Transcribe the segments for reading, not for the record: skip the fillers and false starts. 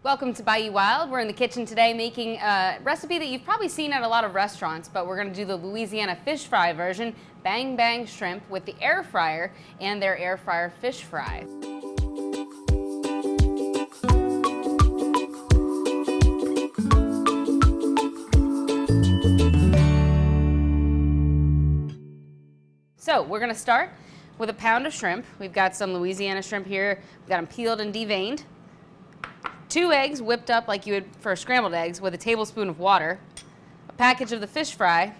Welcome to Bayou Wild. We're in the kitchen today making a recipe that you've probably seen at a lot of restaurants, but we're going to do the Louisiana Fish Fry version, bang bang shrimp with the air fryer and their air fryer fish fry. So we're going to start with a pound of shrimp. We've got some Louisiana shrimp here. We've got them peeled and deveined. 2 eggs whipped up like you would for scrambled eggs with a tablespoon of water, a package of the fish fry,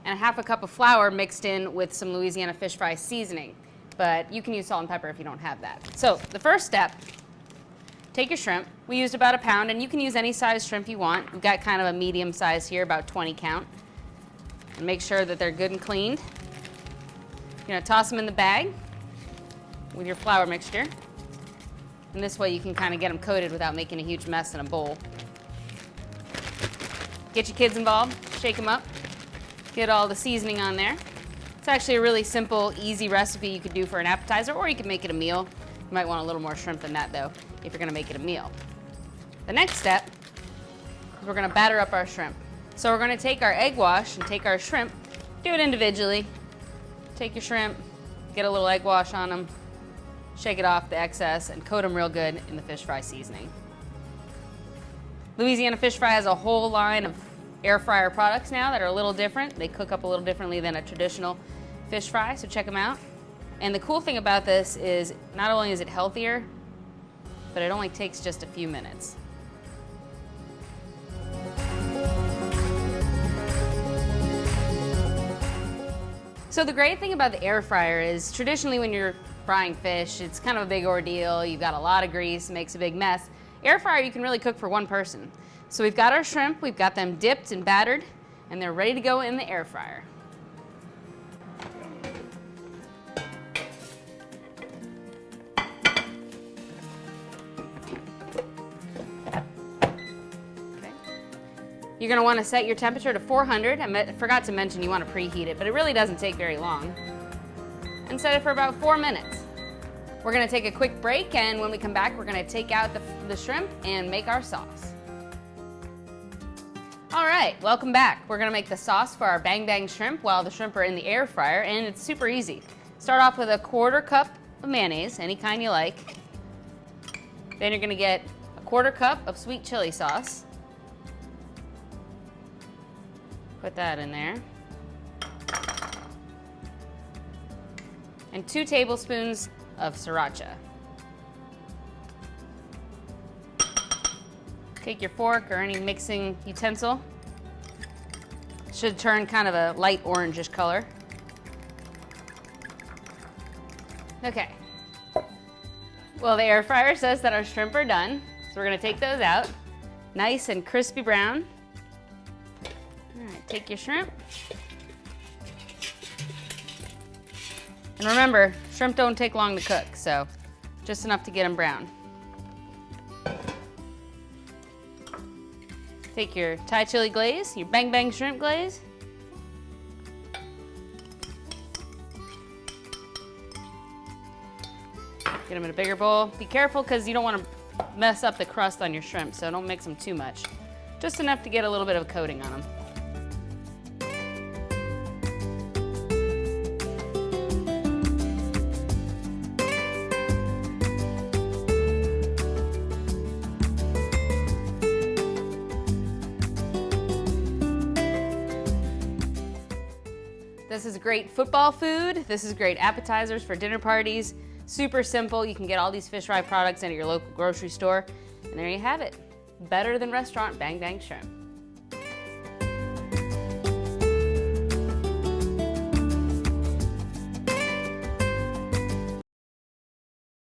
and a half a cup of flour mixed in with some Louisiana Fish Fry seasoning. But you can use salt and pepper if you don't have that. So the first step, take your shrimp. We used about a pound, and you can use any size shrimp you want. We've got kind of a medium size here, about 20 count. And make sure that they're good and cleaned. You're going to toss them in the bag with your flour mixture. And this way you can kind of get them coated without making a huge mess in a bowl. Get your kids involved, shake them up, get all the seasoning on there. It's actually a really simple, easy recipe you could do for an appetizer, or you could make it a meal. You might want a little more shrimp than that though, if you're gonna make it a meal. The next step is we're gonna batter up our shrimp. So we're gonna take our egg wash and take our shrimp, do it individually. Take your shrimp, get a little egg wash on them, shake it off the excess, and coat them real good in the fish fry seasoning. Louisiana Fish Fry has a whole line of air fryer products now that are a little different. They cook up a little differently than a traditional fish fry, so check them out. And the cool thing about this is not only is it healthier, but it only takes just a few minutes. So the great thing about the air fryer is traditionally when you're frying fish, it's kind of a big ordeal. You've got a lot of grease, makes a big mess. Air fryer, you can really cook for one person. So we've got our shrimp, we've got them dipped and battered, and they're ready to go in the air fryer. Okay. You're going to want to set your temperature to 400. I forgot to mention you want to preheat it, but it really doesn't take very long. And set it for about 4 minutes. We're gonna take a quick break, and when we come back, we're gonna take out the shrimp and make our sauce. All right, welcome back. We're gonna make the sauce for our bang bang shrimp while the shrimp are in the air fryer, and it's super easy. Start off with a 1/4 cup of mayonnaise, any kind you like. Then you're gonna get a 1/4 cup of sweet chili sauce. Put that in there. And 2 tablespoons of sriracha. Take your fork or any mixing utensil. Should turn kind of a light orangish color. Okay. Well, the air fryer says that our shrimp are done, so we're gonna take those out. Nice and crispy brown. All right, take your shrimp. And remember, shrimp don't take long to cook, so just enough to get them brown. Take your Thai chili glaze, your bang bang shrimp glaze. Get them in a bigger bowl. Be careful because you don't want to mess up the crust on your shrimp, so don't mix them too much. Just enough to get a little bit of a coating on them. This is great football food. This is great appetizers for dinner parties. Super simple. You can get all these fish fry products in at your local grocery store. And there you have it. Better than restaurant bang bang shrimp.